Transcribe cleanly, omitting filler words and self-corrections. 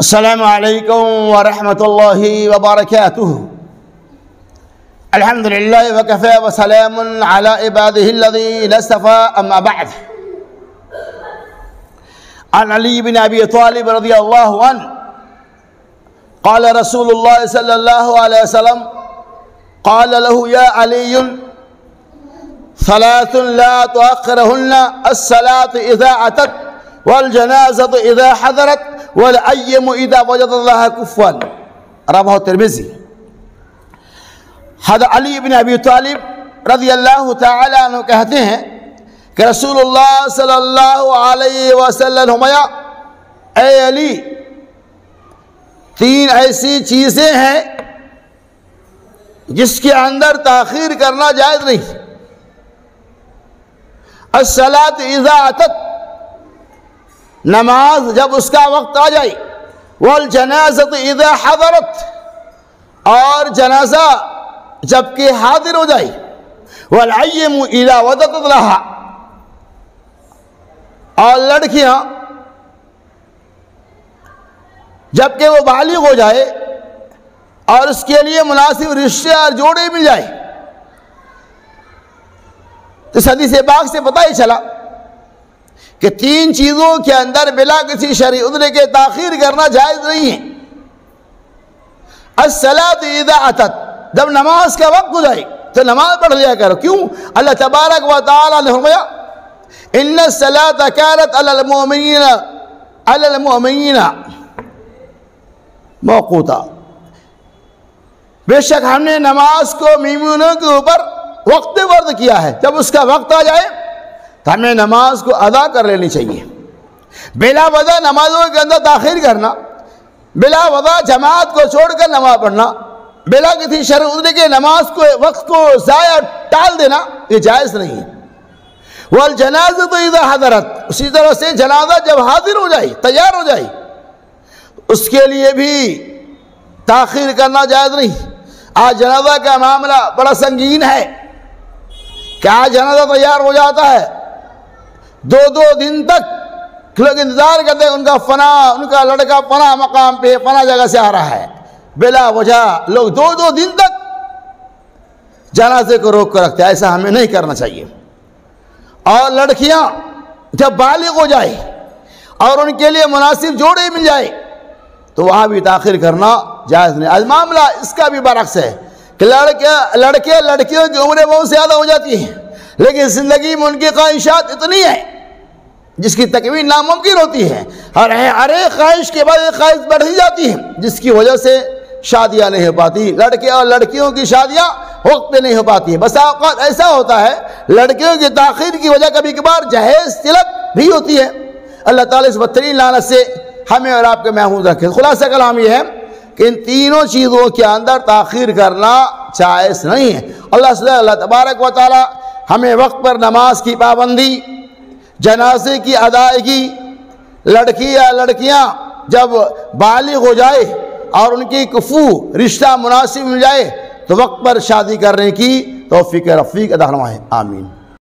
السلام عليكم ورحمة الله وبركاته. الحمد لله وكفى وسلام على عباده الذين اصطفى، أما بعد. عن علي بن أبي طالب رضي الله عنه قال رسول الله صلى الله عليه وسلم قال له: يا علي، ثلاث لا تؤخرهن الصلاة إذا أتت، والجنازة إذا حضرت، والأيم إذا وجد الله كفوا. رواه الترمذی. حضرت علی بن ابی طالب رضی اللہ تعالی عنہ کہتے ہیں کہ رسول اللہ صلی اللہ علیہ وسلم فرمایا: اے علی، تین ایسی چیزیں ہیں جس کے اندر تاخیر کرنا جائز نہیں. الصلاۃ اذا اتت، نماز جب اس کا وقت آ جائے. والجنازۃ اذا حضرت، اور جنازہ جب کہ حاضر ہو جائے. والعیم اذا ودت لہا، اور لڑکیاں جب کہ وہ بالغ ہو جائے اور اس کے لیے مناسب رشتے اور جوڑے مل جائے. اس حدیث پاک سے پتہ ہی چلا کہ تین چیزوں کے اندر بلا کسی شرعی عذر کے تاخیر کرنا جائز نہیں ہے. الصلاۃ اذا اتت، جب نماز کا وقت ہو جائے تو نماز پڑھ لیا کرو. کیوں؟ اللہ تبارک و تعالی نے فرمایا: ان الصلاۃ کانت علی المؤمنین موقوتا، بے شک ہم نے نماز کو مومنوں کے اوپر وقت ورد کیا ہے. جب اس کا وقت آ جائے تو ہمیں نماز کو ادا کر لینی چاہیے. بلا وجہ نمازوں کے اندر تاخیر کرنا، بلا وجہ جماعت کو چھوڑ کر نماز پڑھنا، بلا کسی شرعی عذر کے نماز کو وقت کو ضائع ٹال دینا، یہ جائز نہیں ہے. والجنازۃ اذا حضرت، اسی طرح سے جنازہ جب حاضر ہو جائے، تیار ہو جائے، اس کے لیے بھی تاخیر کرنا جائز نہیں. آج جنازہ کا معاملہ بڑا سنگین ہے کہ آج جنازہ تیار ہو جاتا ہے، دو دن تک لوگ انتظار کرتے ہیں، ان کا لڑکا فلاں مقام پہ فلاں جگہ سے آ رہا ہے. بلا وجہ لوگ دو دن تک جنازے کو روک کر رکھتے ہیں. ایسا ہمیں نہیں کرنا چاہیے. اور لڑکیاں جب بالغ ہو جائے اور ان کے لیے مناسب جوڑے مل جائے تو وہاں بھی تاخیر کرنا جائز نہیں. آج معاملہ اس کا بھی برعکس ہے کہ لڑکیوں کی عمریں بہت زیادہ ہو جاتی ہیں، لیکن زندگی میں ان کی خواہشات اتنی ہیں جس کی تکمیل ناممکن ہوتی ہے. اور ہر ایک خواہش کے بعد ایک خواہش بڑھتی جاتی ہے، جس کی وجہ سے شادیاں نہیں ہو پاتی. لڑکے اور لڑکیوں کی شادیاں وقت پہ نہیں ہو پاتی. بس اوقات ایسا ہوتا ہے لڑکیوں کی تاخیر کی وجہ کبھی کبھار جہیز طلب بھی ہوتی ہے. اللہ تعالیٰ اس بدترین لعنت سے ہمیں اور آپ کے محفوظ رکھے. خلاصہ کلام یہ ہے کہ ان تینوں چیزوں کے اندر تاخیر کرنا جائز نہیں ہے. اللہ تبارک و تعالی ہمیں وقت پر نماز کی پابندی، جنازے کی ادائیگی، لڑکی یا لڑکیاں جب بالغ ہو جائے اور ان کی کفو رشتہ مناسب مل جائے تو وقت پر شادی کرنے کی توفیق رفیق عطا فرمائے. آمین.